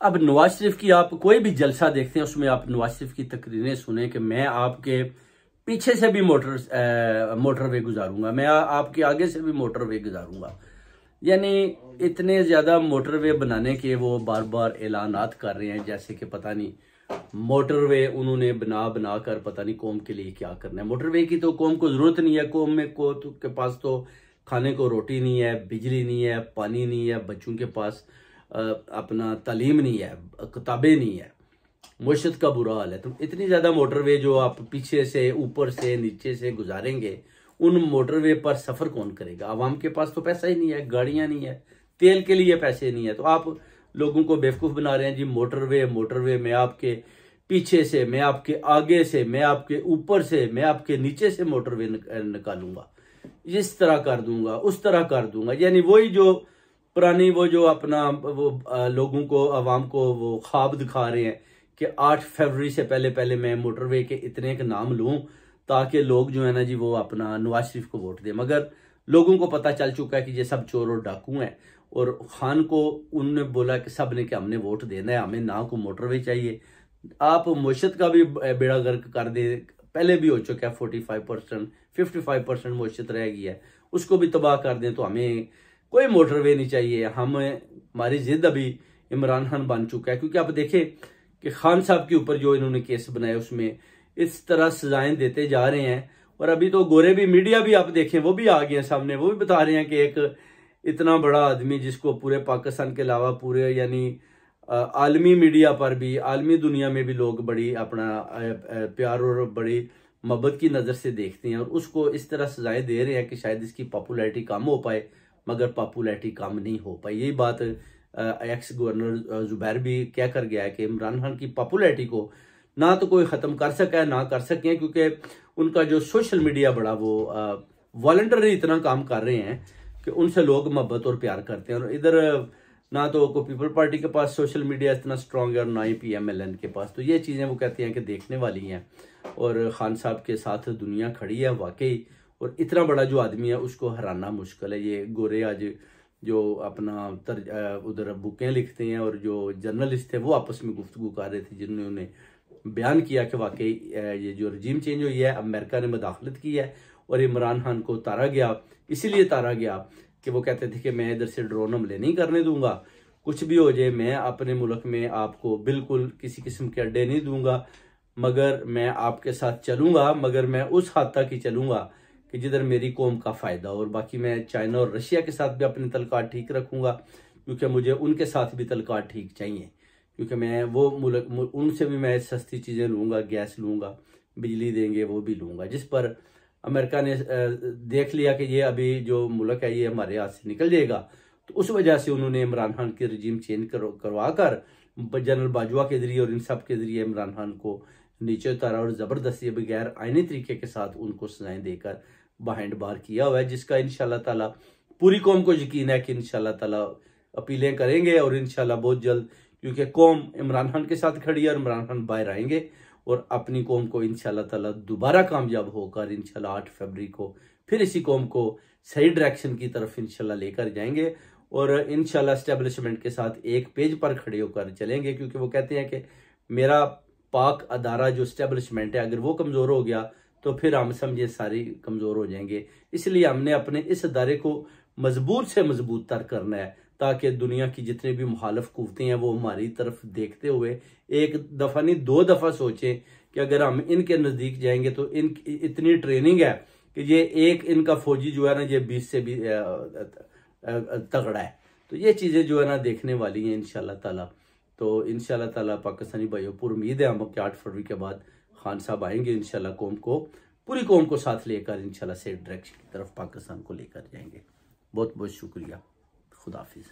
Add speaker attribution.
Speaker 1: अब नवाज शरीफ की आप कोई भी जलसा देखते हैं उसमें आप नवाज शरीफ की तकरीरें सुने कि मैं आपके पीछे से भी मोटरवे गुजारूंगा, मैं आपके आगे से भी मोटरवे गुजारूंगा। यानी इतने ज्यादा मोटरवे बनाने के वो बार बार ऐलानात कर रहे हैं, जैसे कि पता नहीं मोटरवे उन्होंने बना बना कर पता नहीं कौम के लिए क्या करना है। मोटरवे की तो कौम को जरूरत नहीं है, कौम में के पास तो खाने को रोटी नहीं है, बिजली नहीं है, पानी नहीं है, बच्चों के पास अपना तालीम नहीं है, किताबें नहीं है, मुश्त का बुरा हाल है। तो इतनी ज्यादा मोटरवे जो आप पीछे से ऊपर से नीचे से गुजारेंगे, उन मोटरवे पर सफर कौन करेगा? आवाम के पास तो पैसा ही नहीं है, गाड़ियां नहीं है, तेल के लिए पैसे नहीं है, तो आप लोगों को बेवकूफ बना रहे हैं जी। मोटरवे मोटरवे, मैं आपके पीछे से, मैं आपके आगे से, मैं आपके ऊपर से, मैं आपके नीचे से मोटरवे निकालूंगा, इस तरह कर दूंगा, उस तरह कर दूंगा। यानी वही जो पुरानी वो जो अपना वो लोगों को, आवाम को वो ख्वाब दिखा रहे हैं कि 8 फरवरी से पहले पहले मैं मोटरवे के इतने के नाम लूं ताकि लोग जो है ना जी वो अपना नवाज शरीफ को वोट दें। मगर लोगों को पता चल चुका है कि ये सब चोर और डाकू हैं, और खान को उन्होंने बोला कि सब ने कि हमने वोट देना है, हमें ना को मोटरवे चाहिए। आप मुश्त का भी बेड़ा गर्क कर दे, पहले भी हो चुका है 45%, 55% मुश्त रह गई है, उसको भी तबाह कर दें तो हमें कोई मोटरवे नहीं चाहिए। हमारी जिद अभी इमरान खान बन चुका है, क्योंकि आप देखें कि खान साहब के ऊपर जो इन्होंने केस बनाए उसमें इस तरह सजाएं देते जा रहे हैं। और अभी तो गोरे भी, मीडिया भी आप देखें वो भी आ गए हैं सामने, वो भी बता रहे हैं कि एक इतना बड़ा आदमी जिसको पूरे पाकिस्तान के अलावा पूरे यानी आलमी मीडिया पर भी, आलमी दुनिया में भी लोग बड़ी अपना प्यार और बड़ी मोहब्बत की नज़र से देखते हैं, और उसको इस तरह सजाएं दे रहे हैं कि शायद इसकी पॉपुलैरिटी कम हो पाए, मगर पॉपुलैरिटी कम नहीं हो पाई। यही बात एक्स गवर्नर जुबैर भी कह कर गया है कि इमरान खान की पॉपुलैरिटी को ना तो कोई ख़त्म कर सका है, ना कर सके, क्योंकि उनका जो सोशल मीडिया बड़ा वो वॉलंटरी इतना काम कर रहे हैं कि उनसे लोग मोहब्बत और प्यार करते हैं। और इधर ना तो को पीपल पार्टी के पास सोशल मीडिया इतना स्ट्रांग है और ना ही PMLN के पास। तो ये चीज़ें वो कहते हैं कि देखने वाली हैं, और खान साहब के साथ दुनिया खड़ी है वाकई। और इतना बड़ा जो आदमी है उसको हराना मुश्किल है। ये गोरे आज जो अपना उधर बुकें लिखते हैं, और जो जर्नलिस्ट थे वो आपस में गुफ्तगू कर रहे थे, जिन्होंने बयान किया कि वाकई ये जो रजीम चेंज हुई है, अमेरिका ने मदाखलत की है और इमरान खान को तारा गया, इसीलिए तारा गया कि वो कहते थे कि मैं इधर से ड्रोन हमले नहीं करने दूंगा, कुछ भी हो जाए मैं अपने मुल्क में आपको बिल्कुल किसी किस्म के अड्डे नहीं दूंगा, मगर मैं आपके साथ चलूंगा, मगर मैं उस हद तक ही चलूंगा कि जिधर मेरी कौम का फ़ायदा हो। और बाकी मैं चाइना और रशिया के साथ भी अपने तल्लुकात ठीक रखूंगा, क्योंकि मुझे उनके साथ भी तल्लुकात ठीक चाहिए, क्योंकि मैं वो मुल्क उनसे भी मैं सस्ती चीज़ें लूँगा, गैस लूँगा, बिजली देंगे वो भी लूँगा। जिस पर अमेरिका ने देख लिया कि ये अभी जो मुल्क है ये हमारे हाथ से निकल जाएगा, तो उस वजह से उन्होंने इमरान खान के रजीम चेंज करवा कर जनरल बाजवा के जरिए और इन सब के जरिए इमरान खान को नीचे उतारा, और ज़बरदस्ती बगैर आईनी तरीके के साथ उनको सजाएं देकर बाहर बार किया हुआ है, जिसका इंशाल्लाह ताला पूरी कौम को यकीन है कि इंशाल्लाह ताला अपीलें करेंगे, और इंशाल्लाह बहुत जल्द, क्योंकि कौम इमरान खान के साथ खड़ी है और इमरान खान बाहर आएंगे और अपनी कौम को इंशाल्लाह ताला दोबारा कामयाब होकर इंशाल्लाह 8 फरवरी को फिर इसी कौम को सही डायरेक्शन की तरफ इंशाल्लाह लेकर जाएंगे, और इंशाल्लाह एस्टेब्लिशमेंट के साथ एक पेज पर खड़े होकर चलेंगे। क्योंकि वो कहते हैं कि मेरा पाक अदारा जो एस्टेब्लिशमेंट है, अगर वो कमज़ोर हो गया तो फिर हम समझे सारी कमज़ोर हो जाएंगे। इसलिए हमने अपने इस अदारे को मजबूत से मजबूत तर करना है, ताकि दुनिया की जितने भी मुखालिफ कुव्वतें हैं वो हमारी तरफ देखते हुए एक दफ़ा नहीं 2 दफ़ा सोचें कि अगर हम इनके नज़दीक जाएंगे तो इतनी ट्रेनिंग है कि ये एक इनका फौजी जो है ना ये 20 से भी तगड़ा है। तो ये चीज़ें जो है ना देखने वाली हैं इंशाल्लाह ताला। तो इंशाल्लाह ताला पाकिस्तानी भाइयों पूरी उम्मीद है हम 8 फरवरी के बाद खान साहब आएंगे, इंशाल्लाह कौम को, पूरी कौम को साथ लेकर इंशाल्लाह से डायरेक्शन की तरफ पाकिस्तान को लेकर जाएंगे। बहुत बहुत शुक्रिया। खुदा हाफिज़।